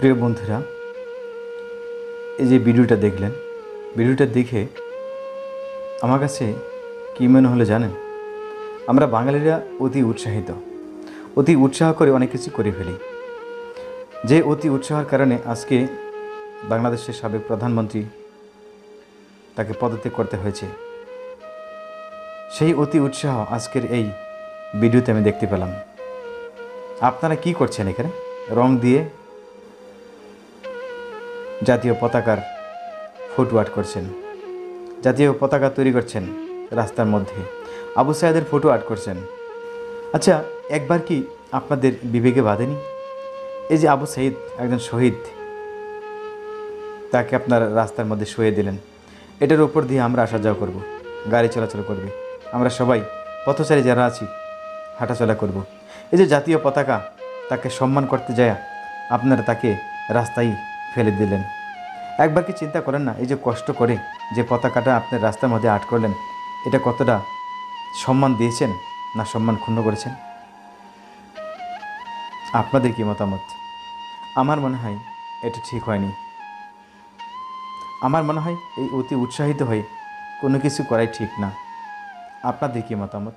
প্রিয় বন্ধুরা, এই যে ভিডিওটা দেখলেন, ভিডিওটা দেখে আমার কাছে কী মনে হলো জানেন? আমরা বাঙালিরা অতি উৎসাহ করে অনেক কিছু করে ফেলি। যে অতি উৎসাহের কারণে আজকে বাংলাদেশের সাবেক প্রধানমন্ত্রী তাকে পদত্যাগ করতে হয়েছে। সেই অতি উৎসাহ আজকের এই ভিডিওতে আমি দেখতে পেলাম। আপনারা কি করছেন? এখানে রং দিয়ে জাতীয় পতাকার ফটো আর্ট করছেন, জাতীয় পতাকা তৈরি করছেন রাস্তার মধ্যে, আবু সাইদের ফটো আর্ট করছেন। আচ্ছা, একবার কি আপনাদের বিবেকে বাঁধেনি? এই যে আবু সাইদ একজন শহীদ, তাকে আপনার রাস্তার মধ্যে শুয়ে দিলেন। এটার উপর দিয়ে আমরা আসা যাওয়া করব, গাড়ি চলাচল করবে, আমরা সবাই পথচারী যারা আছি হাঁটাচলা করব। এই যে জাতীয় পতাকা, তাকে সম্মান করতে যায় আপনারা তাকে রাস্তায় ফেলে দিলেন। একবার কি চিন্তা করেন না, এই যে কষ্ট করে যে পতাকাটা আপনার রাস্তার মধ্যে আর্ট করলেন, এটা কতটা সম্মান দিয়েছেন না সম্মান ক্ষুণ্ণ করেছেন? আপনাদের কি মতামত? আমার মনে হয় এটা ঠিক হয়নি। আমার মনে হয় এই অতি উৎসাহিত হয়ে কোনো কিছু করাই ঠিক না। আপনাদের কি মতামত?